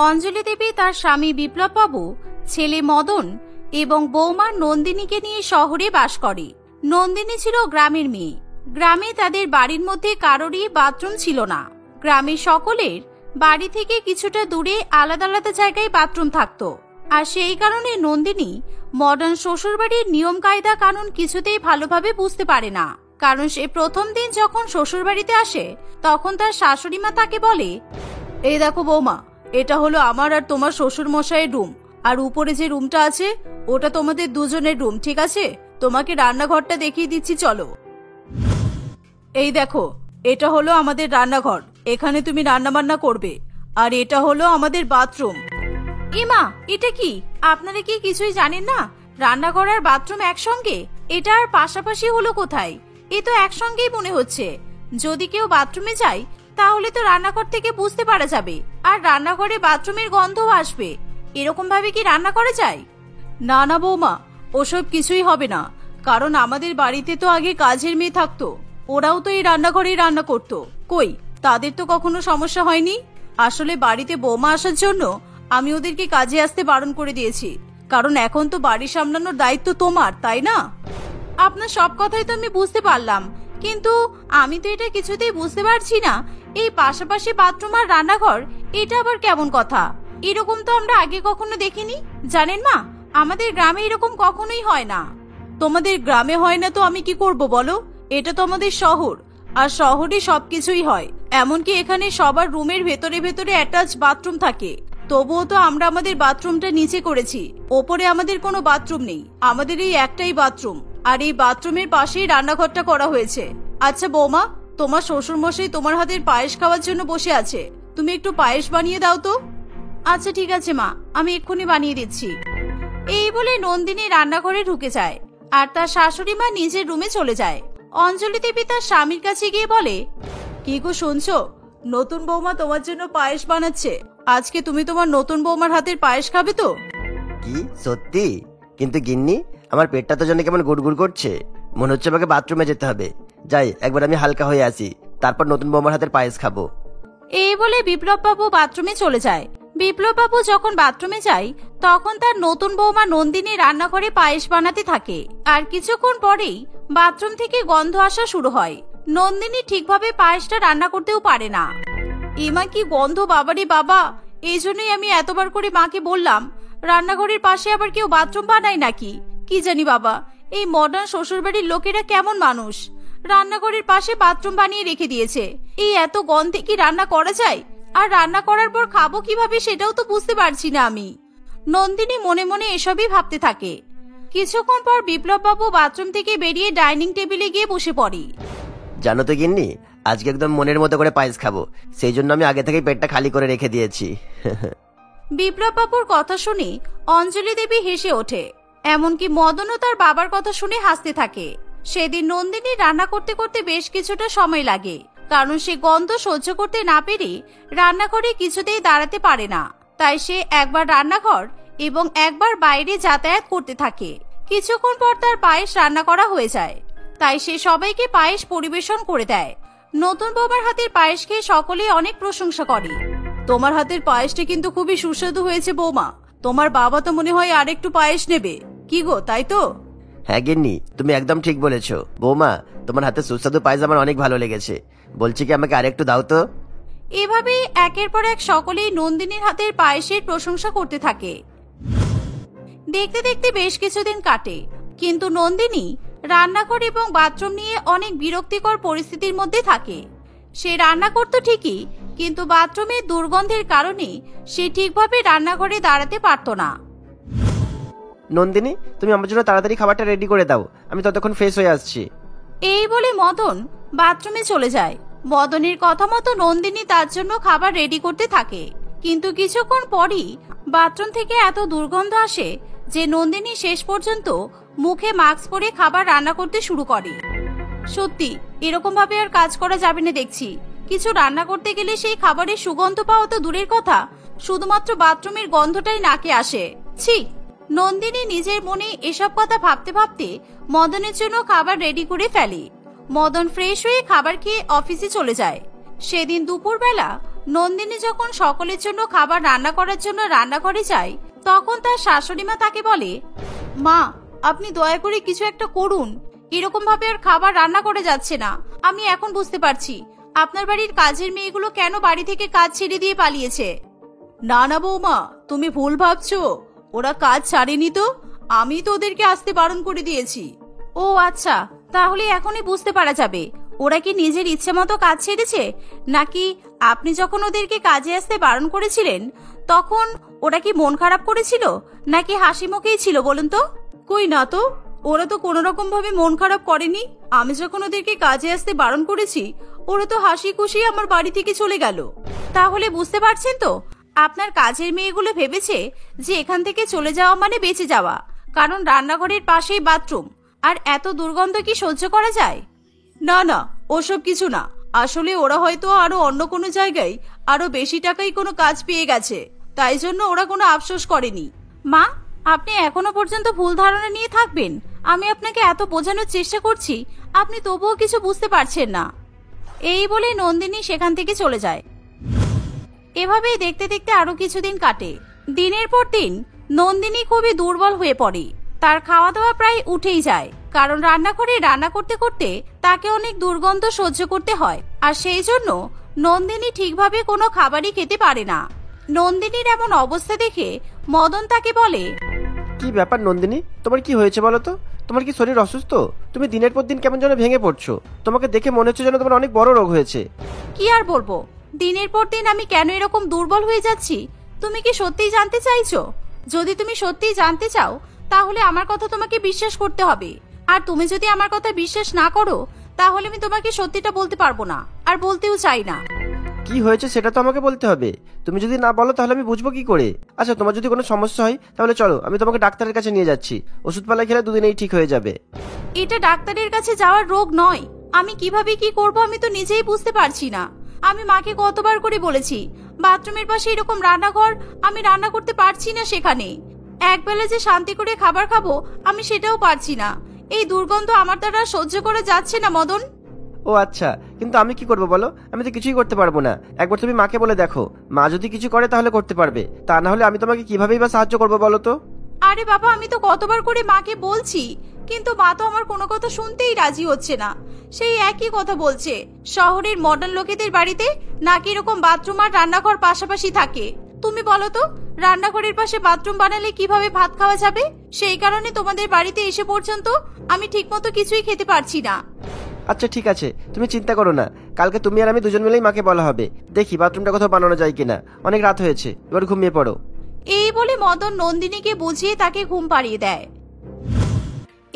অঞ্জলি দেবী তার স্বামী বিপ্লব বাবু, ছেলে মদন এবং বৌমা নন্দিনীকে নিয়ে শহরে বাস করে। নন্দিনী ছিল গ্রামের মেয়ে। গ্রামে তাদের বাড়ির মধ্যে কারোরই বাথরুম ছিল না। গ্রামের সকলের বাড়ি থেকে কিছুটা দূরে আলাদা আলাদা জায়গায় বাথরুম থাকতো। আর সেই কারণে নন্দিনী মডার্ন শ্বশুরবাড়ির নিয়ম কায়দা কানুন কিছুতেই ভালোভাবে বুঝতে পারে না। কারণ সে প্রথম দিন যখন শ্বশুরবাড়িতে আসে তখন তার শাশুড়ি মা তাকে বলে, এই দেখো বৌমা, এটা হলো আমার আর তোমার শ্বশুর মশাইয়ের রুম, আর উপরে যে রুমটা আছে ওটা তোমাদের দুজনের রুম, ঠিক আছে? তোমাকে রান্নাঘরটা দেখিয়ে দিচ্ছি, চলো। এই দেখো, এটা হলো আমাদের রান্নাঘর, এখানে তুমি রান্না বান্না করবে। আর এটা হলো আমাদের বাথরুম। ইমা, এটা কি? আপনারা কি কিছুই জানেন না? রান্নাঘর আর বাথরুম একসঙ্গে? এটা আর পাশাপাশি হলো কোথায়? এ তো একসঙ্গেই মনে হচ্ছে। যদি কেউ বাথরুমে যায় তাহলে তো রান্নাঘর থেকে বুঝতে পারা যাবে, আর রান্নাঘরে বাথরুমের গন্ধও আসবে। এরকম ভাবে কি রান্না করা যায়? না না বৌমা, ওসব কিছুই হবে না। কারণ আমাদের বাড়িতে তো আগে কাজের মেয়ে থাকতো, ওরাও তো এই রান্নাঘরেই রান্না করতো। কই, তাদের তো কখনো সমস্যা হয়নি। আসলে বাড়িতে বৌমা আসার জন্য আমি ওদেরকে কাজে আসতে বারণ করে দিয়েছি, কারণ এখন তো বাড়ি সামলানোর দায়িত্ব তোমার, তাই না? আপনার সব কথাই তো আমি বুঝতে পারলাম, কিন্তু আমি তো এটা কিছুতেই বুঝতে পারছি না। এই পাশাপাশি বাথরুম আর রান্নাঘর, এটা আবার কেমন কথা? এরকম তো আমরা আগে কখনো দেখিনি। জানেন মা, আমাদের গ্রামে এরকম কখনোই হয় না। তোমাদের গ্রামে হয় না তো আমি কি করব বলো? এটা তো আমাদের শহর, আর শহরে সবকিছুই হয়। এমনকি এখানে সবার রুমের ভেতরে ভেতরে অ্যাটাচ বাথরুম থাকে। তবুও তো আমরা আমাদের বাথরুমটা নিচে করেছি, ওপরে আমাদের কোনো বাথরুম নেই। আমাদের এই একটাই বাথরুম, আর এই বাথরুমের পাশেই রান্নাঘরটা করা হয়েছে। আচ্ছা বৌমা, তোমার শ্বশুর মশাই তোমার হাতের পায়েস খাওয়ার জন্য বসে আছে, তুমি একটু পায়েস বানিয়ে দাও তো। আচ্ছা ঠিক আছে মা, আমি এক্ষুনি বানিয়ে দিচ্ছি। এই বলে নন্দিনী রান্নাঘরে ঢুকে যায়, আর তার শাশুড়ি মা নিজের রুমে চলে যায়। অঞ্জলি দেবী তার স্বামীর কাছে গিয়ে বলে, কি গো শুনছো? নতুন বৌমা তোমার জন্য পায়েস বানাচ্ছে। আজকে তুমি তোমার নতুন বৌমার হাতের পায়েস খাবে তো? কি সত্যি? কিন্তু গিন্নি, আমার পেটটা তো যেন কেমন গুড়গুড় করছে, মনে হচ্ছে আমাকে বাথরুমে যেতে হবে। যাই, একবার আমি হালকা হয়ে আসি, তারপর নতুন বৌমার হাতের পায়েস খাবো। এই বলে বিপ্লব বাবু বাথরুমে চলে যায়। বিপ্লব বাবু যখন বাথরুমে যায় তখন তার নতুন বৌমা নন্দিনী রান্নাঘরে পায়েস বানাতে থাকে। আর কিছুক্ষণ পরেই বাথরুম থেকে গন্ধ আসা শুরু হয়। নন্দিনী ঠিকভাবে পায়েসটা রান্না করতেও পারে না। ইমা, কি গন্ধ বাবারে বাবা! এই জন্যই আমি এতবার করে মাকে বললাম, রান্নাঘরের পাশে আবার কেউ বাথরুম বানায় নাকি? কি জানি বাবা, এই মডার্ন শ্বশুরবাড়ির লোকেরা কেমন মানুষ! রান্নাঘরের পাশে বাথরুম বানিয়ে রেখে দিয়েছে। এই এত গন্ধে কি রান্না করা যায়? আর রান্না করার পর খাবো কিভাবে সেটাও তো বুঝতে পারছি না আমি। নন্দিনী মনে মনে এসবই ভাবতে থাকে। কিছুক্ষণ পর বিপ্লব বাবু বাথরুম থেকে বেরিয়ে ডাইনিং টেবিলে গিয়ে বসে পড়ে। জানো তো গিন্নি, আজকে একদম মনের মতো করে পায়েস খাবো, সেই জন্য আমি আগে থেকেই পেটটা খালি করে রেখে দিয়েছি। বিপ্লব বাবুর কথা শুনে অঞ্জলি দেবী হেসে ওঠে। এমনকি মদনও তার বাবার কথা শুনে হাসতে থাকে। সেদিন নন্দিনী রান্না করতে করতে বেশ কিছুটা সময় লাগে, কারণ সে গন্ধ সহ্য করতে না পেরে রান্নাঘরে কিছুতেই দাঁড়াতে পারে না। তাই সে একবার রান্নাঘর এবং একবার বাইরে যাতায়াত করতে থাকে। কিছুক্ষণ পর তার পায়েস রান্না করা হয়ে যায়, তাই সে সবাইকে পায়েস পরিবেশন করে দেয়। নতুন বৌমার হাতের পায়েস খেয়ে সকলেই অনেক প্রশংসা করে। তোমার হাতের পায়েসটা কিন্তু খুবই সুস্বাদু হয়েছে বৌমা। তোমার বাবা তো মনে হয় আরেকটু পায়েস নেবে, কি গো, তাই তো? হ্যাঁ গিন্নি, তুমি একদম ঠিক বলেছো। বৌমা, তোমার হাতে সুস্বাদু পায়েস আমার অনেক ভালো লেগেছে, বলছি কি আমাকে আরেকটু দাও তো। এভাবেই একের পর এক সকলেই নন্দিনীর হাতের পায়েসের প্রশংসা করতে থাকে। দেখতে দেখতে বেশ কিছুদিন কাটে, কিন্তু নন্দিনী রান্নাঘর এবং বাথরুম নিয়ে অনেক বিরক্তিকর পরিস্থিতির মধ্যে থাকে। সে রান্না করতো ঠিকই, কিন্তু বাথরুমের দুর্গন্ধের কারণে সে ঠিকভাবে রান্নাঘরে দাঁড়াতে পারতো না। নন্দিনী, তুমি আমার জন্য তাড়াতাড়ি খাবারটা রেডি করে দাও, আমি ততক্ষণ ফ্রেশ হয়ে আসছি। এই বলে মদন বাথরুমে চলে যায়। মদনের কথা মতো নন্দিনী তার জন্য খাবার রেডি করতে থাকে, কিন্তু কিছুক্ষণ পরই বাথরুম থেকে এত দুর্গন্ধ আসে যে নন্দিনী শেষ পর্যন্ত মুখে মাস্ক পরে খাবার রান্না করতে শুরু করে। সত্যি এরকম ভাবে আর কাজ করা যাবে না দেখছি। কিছু রান্না করতে গেলে সেই খাবারের সুগন্ধ পাওয়া তো দূরের কথা, শুধুমাত্র বাথরুমের গন্ধটাই নাকে আসে। ছি! নন্দিনী নিজের মনে এসব কথা ভাবতে ভাবতে মদনের জন্য খাবার রেডি করে ফেলে। মদন ফ্রেশ হয়ে খাবার খেয়ে অফিসে চলে যায়। সেদিন দুপুরবেলা নন্দিনী যখন সকলের জন্য খাবার রান্না করার জন্য রান্নাঘরে যায়, তখন তার শাশুড়ি মা তাকে বলে, মা, আপনি দয়া করে কিছু একটা করুন। এরকম ভাবে আর খাবার রান্না করে যাচ্ছে না। আমি এখন বুঝতে পারছি আপনার বাড়ির কাজের মেয়েগুলো কেন বাড়ি থেকে কাজ ছেড়ে দিয়ে পালিয়েছে। না না বৌমা, তুমি ভুল ভাবছো। ওরা কাজ ছাড়েনি তো, আমি তো ওদেরকে আসতে বারণ করে দিয়েছি। ও আচ্ছা, তাহলে এখনই বুঝতে পারা যাবে ওরা কি নিজের ইচ্ছে মতো কাজ ছেড়েছে, নাকি আপনি যখন ওদেরকে কাজে আসতে বারণ করেছিলেন তখন ওরা কি মন খারাপ করেছিল, নাকি হাসি মুখেই ছিল বলুন তো? কই না তো, ওরা তো কোনো রকম ভাবে মন খারাপ করেনি। আমি যখন ওদেরকে কাজে আসতে বারণ করেছি ওরা তো হাসি খুশি আমার বাড়ি থেকে চলে গেল। তাহলে বুঝতে পারছেন তো, আপনার কাজের মেয়েগুলো ভেবেছে যে এখান থেকে চলে যাওয়া মানে বেঁচে যাওয়া, কারণ রান্নাঘরের পাশেই বাথরুম, আর এত দুর্গন্ধ কি সহ্য করা যায়? না না, ওসব কিছু না। আসলে ওরা হয়তো আরো অন্য কোনো জায়গায় আরো বেশি টাকায় কোনো কাজ পেয়ে গেছে, তাই জন্য ওরা কোনো আফসোস করেনি। মা, আপনি এখনো পর্যন্ত ভুল ধারণা নিয়ে থাকবেন। আমি আপনাকে এত বোঝানোর চেষ্টা করছি, আপনি তবুও কিছু বুঝতে পারছেন না। এই বলে নন্দিনী সেখান থেকে চলে যায়। এভাবেই দেখতে দেখতে আরো কিছুদিন কাটে। দিনের পর দিন নন্দিনী খুবই দুর্বল হয়ে পড়ে। তার খাওয়া দাওয়া প্রায় উঠেই যায়, কারণ রান্নাঘরে রান্না করতে করতে তাকে অনেক দুর্গন্ধ সহ্য করতে হয়, আর সেই জন্য নন্দিনী ঠিকভাবে কোনো খাবারই খেতে পারে না। নন্দিনীর এমন অবস্থা দেখে মদন তাকে বলে, কি ব্যাপার নন্দিনী, তোমার কি হয়েছে বলো তো? তোমার কি শরীর অসুস্থ? তুমি দিনের পর দিন কেমন যেন ভেঙে পড়ছো। তোমাকে দেখে মনে হচ্ছে যেন তোমার অনেক বড় রোগ হয়েছে। কি আর বলবো, দিনের পর দিন আমি কেন এরকম দুর্বল হয়ে যাচ্ছি তুমি কি সত্যিই জানতে চাইছো? যদি তুমি সত্যিই জানতে চাও তাহলে আমার কথা তোমাকে বিশ্বাস করতে হবে, আর তুমি যদি আমার কথা বিশ্বাস না করো তাহলে আমি তোমাকে সত্যিটা বলতে পারবো না, আর বলতেও চাই না। কি হয়েছে সেটা তো আমাকে বলতে হবে। তুমি যদি না বলো তাহলে আমি বুঝবো কি করে? আচ্ছা, তোমার যদি কোনো সমস্যা হয় তাহলে চলো, আমি তোমাকে ডাক্তারের কাছে নিয়ে যাচ্ছি। ওষুধপালা খেলে দুদিনেই ঠিক হয়ে যাবে। এটা ডাক্তারের কাছে যাওয়ার রোগ নয়। আমি কিভাবে কি করব আমি তো নিজেই বুঝতে পারছি না। আমি মাকে কতবার করে বলেছি বাথরুমের পাশে এরকম রান্নাঘর, আমি রান্না করতে পারছি না সেখানে। একবেলা যে শান্তি করে খাবার খাবো আমি সেটাও পারছি না। এই দুর্গন্ধ আমার দ্বারা সহ্য করা যাচ্ছে না মদন। ও আচ্ছা, কিন্তু আমি কি করবো বলো? আমি তো কিছুই করতে পারবো না। একবার তুমি মাকে বলে দেখো, মা যদি কিছু করে তাহলে করতে পারবে, তা না হলে আমি তোমাকে কিভাবেই বা সাহায্য করবো বলো তো? আরে বাবা, আমি তো কতবার করে মাকে বলছি, কিন্তু মা তো আমার কোনো কথা শুনতেই রাজি হচ্ছে না। সেই একই কথা বলছে, শহরের মডার্ন লোকেদের বাড়িতে নাকি এরকম বাথরুম আর রান্নাঘর পাশাপাশি থাকে। তুমি বলো তো, রান্নাঘরের পাশে বাথরুম বানালে কিভাবে ভাত খাওয়া যাবে? সেই কারণে তোমাদের বাড়িতে এসে পর্যন্ত আমি ঠিকমতো কিছুই খেতে পারছি না। আচ্ছা ঠিক আছে, তুমি চিন্তা করো না। কালকে তুমি আর আমি দুজন মিলেই মাকে বলা হবে, দেখি বাথরুমটা কোথাও বানানো যায় কিনা। অনেক রাত হয়েছে, এবার ঘুমিয়ে পড়ো। এই বলে মদন নন্দিনীকে বুঝিয়ে তাকে ঘুম পাড়িয়ে দেয়।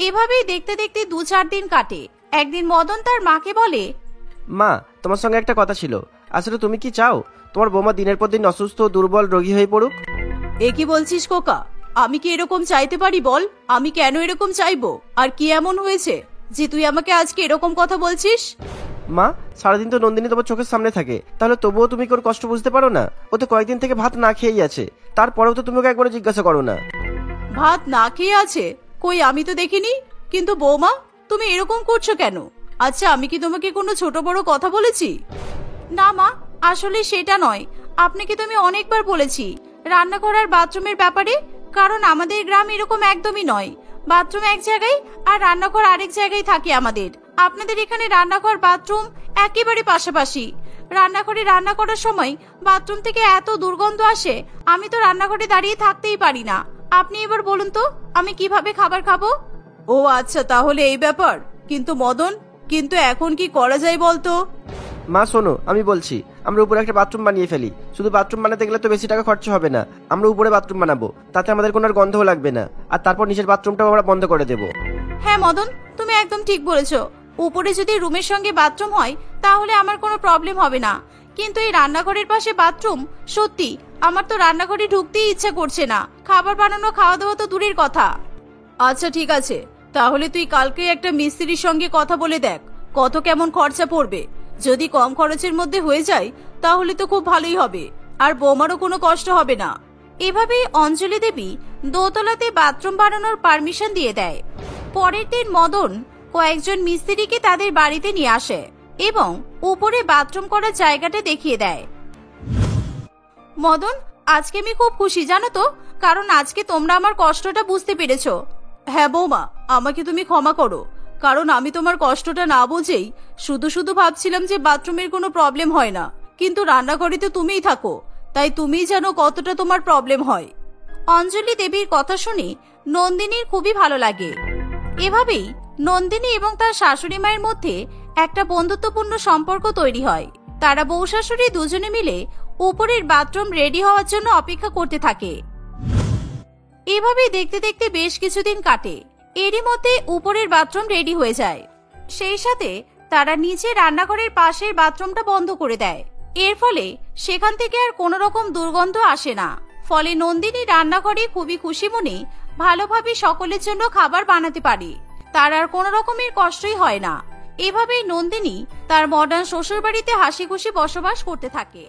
এভাবেই দেখতে দেখতে 2-4 দিন কাটে। একদিন মদন তার মাকে বলে, মা, তোমার সঙ্গে একটা কথা ছিল। আসলে তুমি কি চাও তোমার বৌমা দিনের পর দিন অসুস্থ দুর্বল রোগী হয়ে পড়ুক? এ কি বলছিস খোকা? আমি কি এরকম চাইতে পারি বল? আমি কেন এরকম চাইবো? আর কি এমন হয়েছে যে তুই আমাকে আজকে এরকম কথা বলছিস? মা, সারাদিন তো নন্দিনী তোমার চোখের সামনে থাকে, তাহলে তবুও তুমি ওর কষ্ট বুঝতে পারো না? ও তো কয়েকদিন থেকে ভাত না খেয়েই আছে, তারপরেও তো তুমি ওকে একবার জিজ্ঞাসা করো না। ভাত না খেয়ে আছে? কই, আমি তো দেখিনি। কিন্তু বৌমা, তুমি এরকম করছো কেন? আচ্ছা, আমি কি তোমাকে কোনো ছোট বড় কথা বলেছি? না মা, আসলে সেটা নয়। আপনাকে তো আমি অনেকবার বলেছি রান্নাঘর আর বাথরুমের ব্যাপারে, কারণ আমাদের গ্রাম এরকম একদমই নয়। বাথরুম এক জায়গায় আর রান্নাঘর আরেক জায়গায় থাকে আমাদের। আপনাদের এখানে রান্নাঘর বাথরুম একেবারে পাশাপাশি। রান্নাঘরে রান্না করার সময় বাথরুম থেকে এত দুর্গন্ধ আসে, আমি তো রান্নাঘরে দাঁড়িয়ে থাকতেই পারি না। আপনি এবার বলুন তো আমি কিভাবে খাবার খাবো? ও আচ্ছা, তাহলে এই ব্যাপার। কিন্তু মদন, কিন্তু এখন কি করা যায় বলতো? মা শোনো, আমি বলছি, আমরা উপরে একটা বাথরুম বানিয়ে ফেলি। শুধু বাথরুম বানাতে গেলে তো বেশি টাকা খরচ হবে না। আমরা উপরে বাথরুম বানাবো, তাতে আমাদের কোনো আর গন্ধও লাগবে না। আর তারপর নিচের বাথরুমটাও আমরা বন্ধ করে দেবো। হ্যাঁ মদন, তুমি একদম ঠিক বলেছো। উপরে যদি রুমের সঙ্গে বাথরুম হয় তাহলে আমার কোনো প্রবলেম হবে না, কিন্তু এই রান্নাঘরের পাশে বাথরুম, সত্যি আমার তো রান্নাঘরে ঢুকতেই ইচ্ছা করছে না। খাবার বানানো খাওয়া দাওয়া তো দূরের কথা। আচ্ছা ঠিক আছে, তাহলে তুই কালকে একটা মিস্ত্রির সঙ্গে কথা বলে দেখ কত কেমন খরচা পড়বে। যদি কম খরচের মধ্যে হয়ে যায় তাহলে তো খুব ভালোই হবে, আর বৌমারও কোনো কষ্ট হবে না। এভাবেই অঞ্জলি দেবী দোতলাতে বাথরুম বানানোর পারমিশন দিয়ে দেয়। পরের দিন মদন কয়েকজন মিস্ত্রিকে তাদের বাড়িতে নিয়ে আসে এবং উপরে বাথরুম করার জায়গাটা দেখিয়ে দেয়। মদন, আজকে আমি খুব খুশি জানো তো, কারণ আজকে তোমরা আমার কষ্টটা বুঝতে পেরেছো। হ্যাঁ বৌমা, আমাকে তুমি ক্ষমা করো, কারণ আমি তোমার কষ্টটা না বুঝেই শুধু শুধু ভাবছিলাম যে বাথরুমের কোনো প্রবলেম হয় না, কিন্তু রান্নাঘরে তো তুমিই থাকো, তাই তুমিই জানো কতটা তোমার প্রবলেম হয়। অঞ্জলি দেবীর কথা শুনে নন্দিনীর খুবই ভালো লাগে। এভাবেই নন্দিনী এবং তার শাশুড়ি মায়ের মধ্যে একটা বন্ধুত্বপূর্ণ সম্পর্ক তৈরি হয়। তারা বউ শাশুড়ি দুজনে মিলে উপরের বাথরুম রেডি হওয়ার জন্য অপেক্ষা করতে থাকে। এভাবেই দেখতে দেখতে বেশ কিছুদিন কাটে। এরই মধ্যে উপরের বাথরুম রেডি হয়ে যায়। সেই সাথে তারা নিচে রান্নাঘরের পাশের বাথরুমটা বন্ধ করে দেয়। এর ফলে সেখান থেকে আর কোনো রকম দুর্গন্ধ আসে না। ফলে নন্দিনী রান্নাঘরে খুবই খুশি মনে ভালোভাবে সকলের জন্য খাবার বানাতে পারে। তার আর কোনো রকমের কষ্টই হয় না। এভাবেই নন্দিনী তার মডার্ন শ্বশুর বাড়িতে হাসি খুশি বসবাস করতে থাকে।